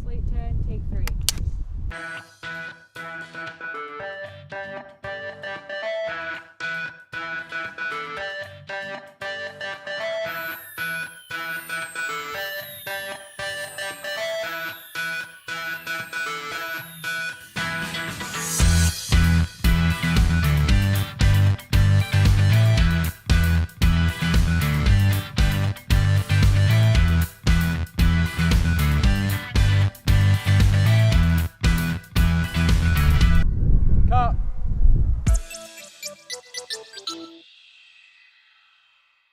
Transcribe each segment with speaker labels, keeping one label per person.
Speaker 1: Slate 10, take 3.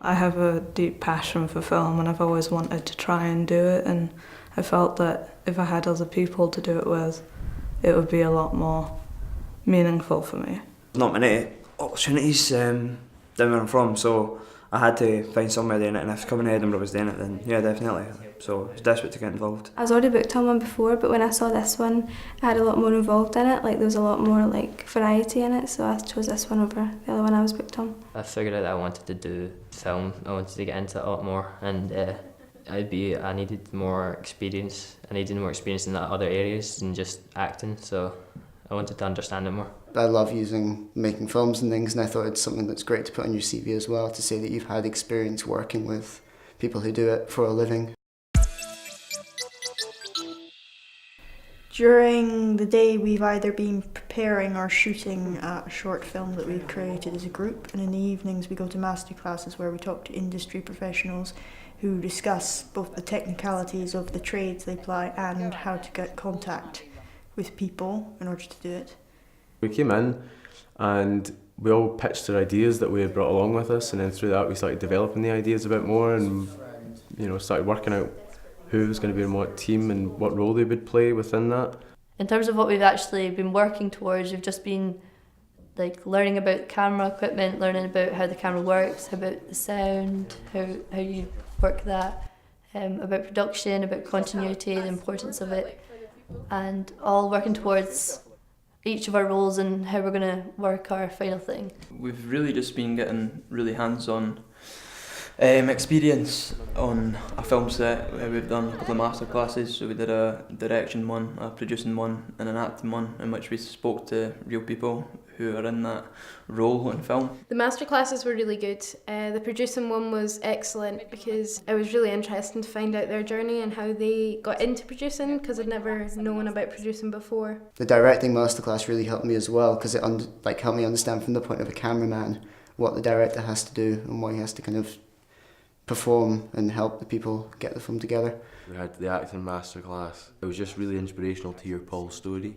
Speaker 2: I have a deep passion for film and I've always wanted to try and do it, and I felt that if I had other people to do it with, it would be a lot more meaningful for me.
Speaker 3: Not many opportunities down where I'm from, so I had to find somewhere doing it, and if coming to Edinburgh was doing it, then yeah, definitely. So I was desperate to get involved.
Speaker 4: I was already booked on one before, but when I saw this one, it had a lot more involved in it. Like there was a lot more like variety in it, so I chose this one over the other one I was booked on.
Speaker 5: I figured out that I wanted to do film. I wanted to get into it a lot more, and I needed more experience. I needed more experience in that other areas than just acting. So I wanted to understand it more.
Speaker 6: I love making films and things, and I thought it's something that's great to put on your CV as well, to say that you've had experience working with people who do it for a living.
Speaker 7: During the day we've either been preparing or shooting a short film that we've created as a group, and in the evenings we go to masterclasses where we talk to industry professionals who discuss both the technicalities of the trades they ply and how to get contact with people in order to do it.
Speaker 8: We came in and we all pitched our ideas that we had brought along with us, and then through that we started developing the ideas a bit more, and started working out who was going to be in what team and what role they would play within that.
Speaker 9: In terms of what we've actually been working towards, we've just been like learning about camera equipment, learning about how the camera works, about the sound, how you work that, about production, about continuity, the importance of it, and all working towards each of our roles and how we're going to work our final thing.
Speaker 10: We've really just been getting really hands-on experience on a film set. We've done a couple of master classes, so we did a direction one, a producing one and an acting one, in which we spoke to real people who are in that role in film.
Speaker 11: The master classes were really good. The producing one was excellent because it was really interesting to find out their journey and how they got into producing, because I'd never known about producing before.
Speaker 6: The directing masterclass really helped me as well, because it helped me understand from the point of a cameraman what the director has to do and what he has to kind of perform and help the people get the film together.
Speaker 12: We had the acting masterclass. It was just really inspirational to hear Paul's story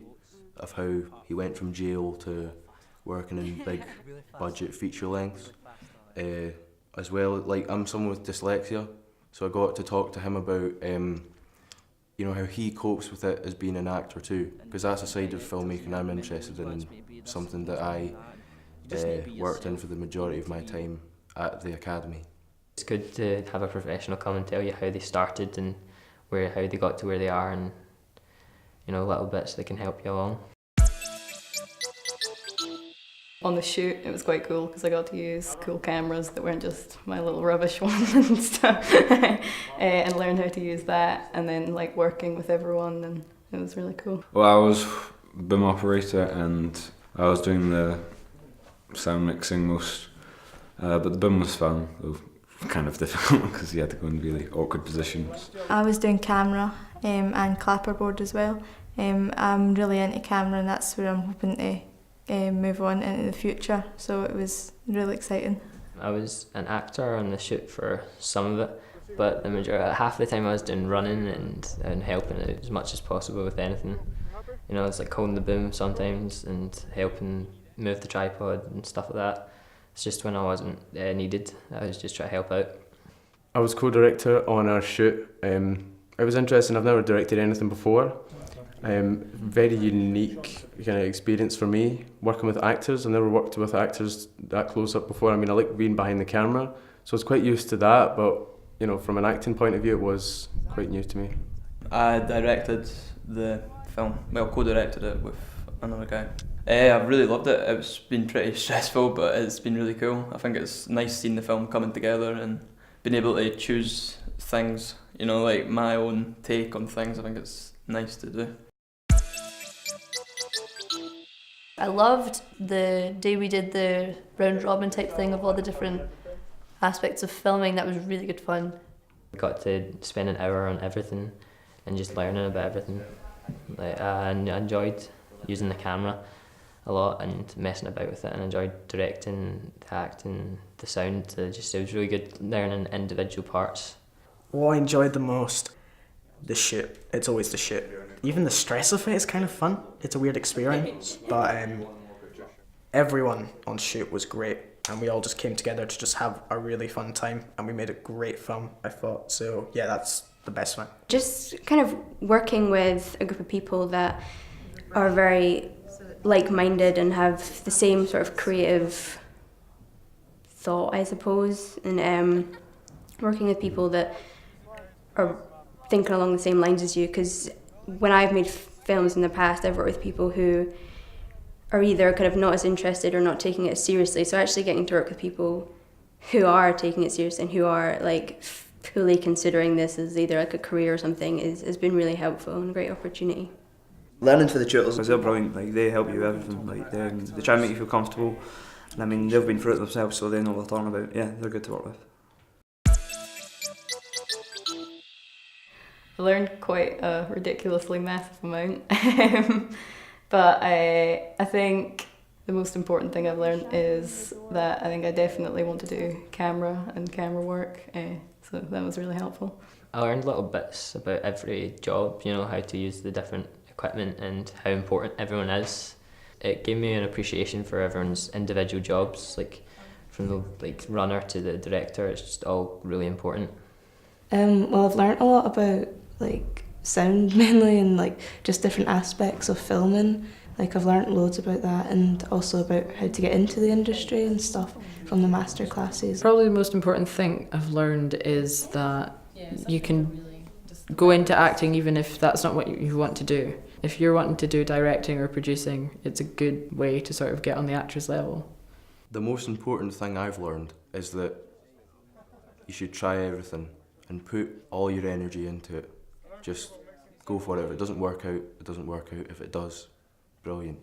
Speaker 12: of how he went from jail to working in big budget feature lengths. As well, like I'm someone with dyslexia, so I got to talk to him about how he copes with it as being an actor too, because that's a side of filmmaking I'm interested in, and something that I worked in for the majority of my time at the academy.
Speaker 5: It's good to have a professional come and tell you how they started and how they got to where they are, and little bits that can help you along.
Speaker 13: On the shoot, it was quite cool because I got to use cool cameras that weren't just my little rubbish one and stuff, and learn how to use that, and then working with everyone, and it was really cool.
Speaker 14: Well, I was boom operator and I was doing the sound mixing most, but the boom was fun. Kind of difficult because you had to go in really awkward positions.
Speaker 4: I was doing camera and clapperboard as well. I'm really into camera, and that's where I'm hoping to move on into the future, so it was really exciting.
Speaker 5: I was an actor on the shoot for some of it, but half the time I was doing running and helping out as much as possible with anything. It's like holding the boom sometimes and helping move the tripod and stuff like that. It's just when I wasn't needed, I was just trying to help out.
Speaker 8: I was co-director on our shoot. It was interesting, I've never directed anything before. Very unique kind of experience for me, working with actors. I've never worked with actors that close up before. I mean, I like being behind the camera, so I was quite used to that, but from an acting point of view, it was quite new to me.
Speaker 10: I directed the film, co-directed it with another guy. I've really loved it. It's been pretty stressful, but it's been really cool. I think it's nice seeing the film coming together and being able to choose things, like my own take on things. I think it's nice to do.
Speaker 9: I loved the day we did the round robin type thing of all the different aspects of filming. That was really good fun.
Speaker 5: We got to spend an hour on everything and just learning about everything. And I enjoyed using the camera a lot and messing about with it, and enjoyed directing, the acting, the sound. It was really good learning individual parts.
Speaker 1: What I enjoyed the most, the shoot. It's always the shoot. Even the stress of it is kind of fun. It's a weird experience, but everyone on shoot was great, and we all just came together to just have a really fun time, and we made a great film, I thought. So yeah, that's the best one.
Speaker 15: Just kind of working with a group of people that are very like-minded and have the same sort of creative thought, I suppose, and working with people that are thinking along the same lines as you, because when I've made films in the past, I've worked with people who are either kind of not as interested or not taking it as seriously. So actually getting to work with people who are taking it seriously and who are like fully considering this as either like a career or something has been really helpful and a great opportunity.
Speaker 3: Learning for the tutors, they're brilliant. Like, they help you with everything. Like, they try and make you feel comfortable. And I mean, they've been through it themselves, so they know what they're talking about. Yeah, they're good to work with.
Speaker 13: I learned quite a ridiculously massive amount, but I think the most important thing I've learned is that I think I definitely want to do camera and camera work, so that was really helpful.
Speaker 5: I learned little bits about every job, how to use the different equipment and how important everyone is. It gave me an appreciation for everyone's individual jobs, like from the runner to the director. It's just all really important.
Speaker 2: Well, I've learnt a lot about sound mainly, and just different aspects of filming. I've learnt loads about that, and also about how to get into the industry and stuff from the master classes.
Speaker 16: Probably the most important thing I've learned is that you can go into acting even if that's not what you want to do. If you're wanting to do directing or producing, it's a good way to sort of get on the actress level.
Speaker 12: The most important thing I've learned is that you should try everything and put all your energy into it. Just go for it. If it doesn't work out, it doesn't work out. If it does, brilliant.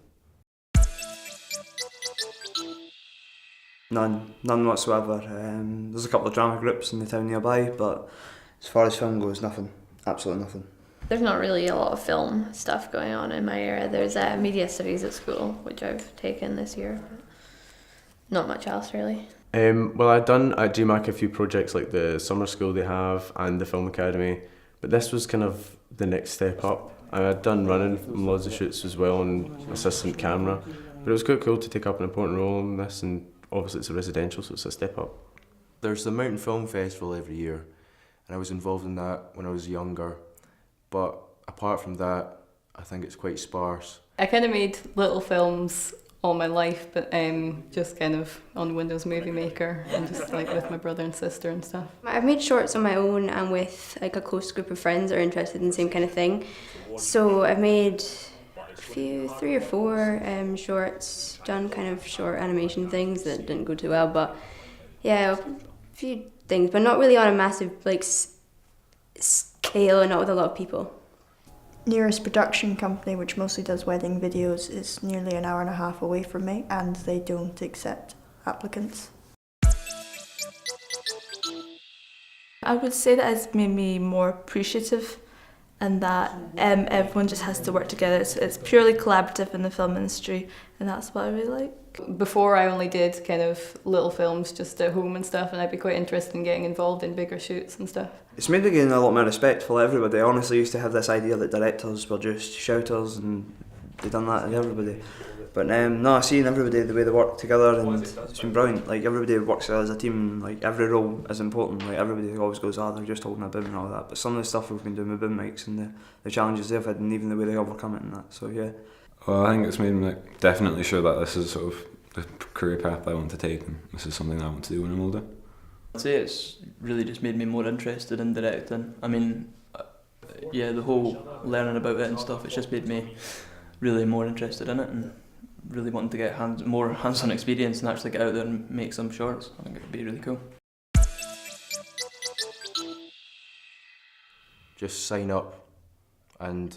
Speaker 3: None whatsoever. There's a couple of drama groups in the town nearby, but as far as film goes, nothing. Absolutely nothing.
Speaker 9: There's not really a lot of film stuff going on in my area. There's media studies at school, which I've taken this year, but not much else really.
Speaker 8: Well, I'd done at GMAC a few projects like the summer school they have and the film academy, but this was kind of the next step up. I'd done running from loads of shoots as well and assistant camera, but it was quite cool to take up an important role in this, and obviously it's a residential, so it's a step up.
Speaker 12: There's the Mountain Film Festival every year, and I was involved in that when I was younger, but apart from that, I think it's quite sparse.
Speaker 13: I kind of made little films all my life, but just kind of on Windows Movie Maker and just with my brother and sister and stuff.
Speaker 15: I've made shorts on my own and with a close group of friends that are interested in the same kind of thing. So I've made three or four shorts, done kind of short animation things that didn't go too well, but yeah, a few things, but not really on a massive scale and not with a lot of people.
Speaker 7: Nearest production company, which mostly does wedding videos, is nearly an hour and a half away from me, and they don't accept applicants.
Speaker 2: I would say that it's made me more appreciative, and that everyone just has to work together. It's purely collaborative in the film industry, and that's what I really like.
Speaker 13: Before I only did kind of little films just at home and stuff, and I'd be quite interested in getting involved in bigger shoots and stuff.
Speaker 3: It's made me gain a lot more respect for everybody. I honestly used to have this idea that directors were just shouters and they done that to everybody. But no, seeing everybody, the way they work together, and it's been brilliant. Everybody works as a team, every role is important. Everybody always goes, they're just holding a boom and all that. But some of the stuff we've been doing with boom mics and the challenges they've had, and even the way they overcome it and that, so yeah.
Speaker 14: Well, I think it's made me definitely sure that this is sort of the career path I want to take, and this is something I want to do when I'm older.
Speaker 10: I'd say it's really just made me more interested in directing. I mean, yeah, the whole learning about it and stuff, it's just made me really more interested in it and really wanting to get more hands-on experience and actually get out there and make some shorts. I think it would be really cool.
Speaker 12: Just sign up and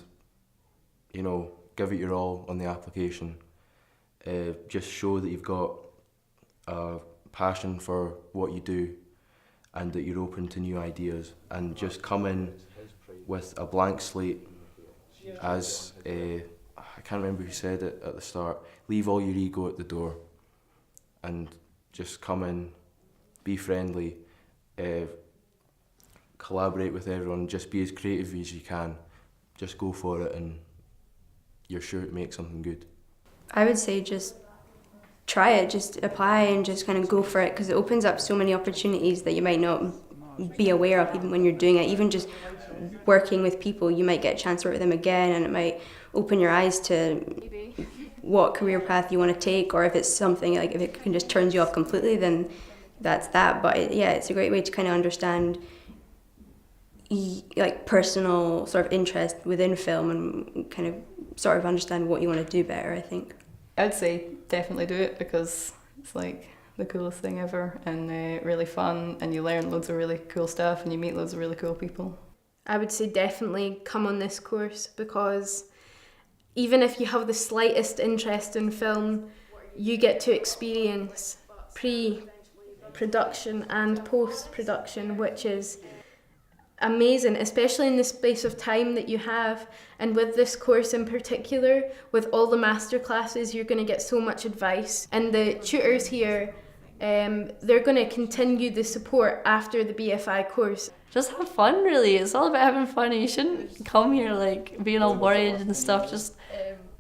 Speaker 12: you know, give it your all on the application. Just show that you've got a passion for what you do and that you're open to new ideas, and just come in with a blank slate. As I can't remember who said it at the start, leave all your ego at the door and just come in, be friendly, collaborate with everyone, just be as creative as you can. Just go for it and you're sure to make something good.
Speaker 15: I would say just try it, just apply and just kind of go for it, because it opens up so many opportunities that you might not be aware of even when you're doing it. Even just working with people, you might get a chance to work with them again, and it might open your eyes to what career path you want to take, or if it's something like if it can just turns you off completely, then that's that. But it's a great way to kind of understand like personal sort of interest within film and kind of sort of understand what you want to do better, I think.
Speaker 13: I'd say definitely do it, because it's like the coolest thing ever, and really fun, and you learn loads of really cool stuff and you meet loads of really cool people.
Speaker 11: I would say definitely come on this course, because even if you have the slightest interest in film, you get to experience pre-production and post-production, which is amazing, especially in the space of time that you have. And with this course in particular, with all the master classes, you're going to get so much advice, and the tutors here, they're going to continue the support after the BFI course.
Speaker 9: Just have fun, really. It's all about having fun. You shouldn't come here like being all worried and stuff. Just,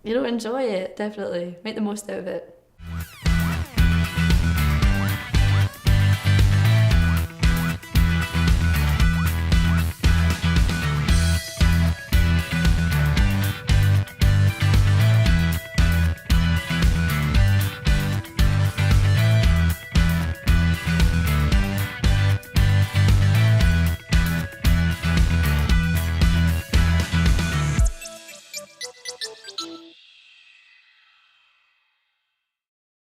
Speaker 9: enjoy it, definitely. Make the most out of it.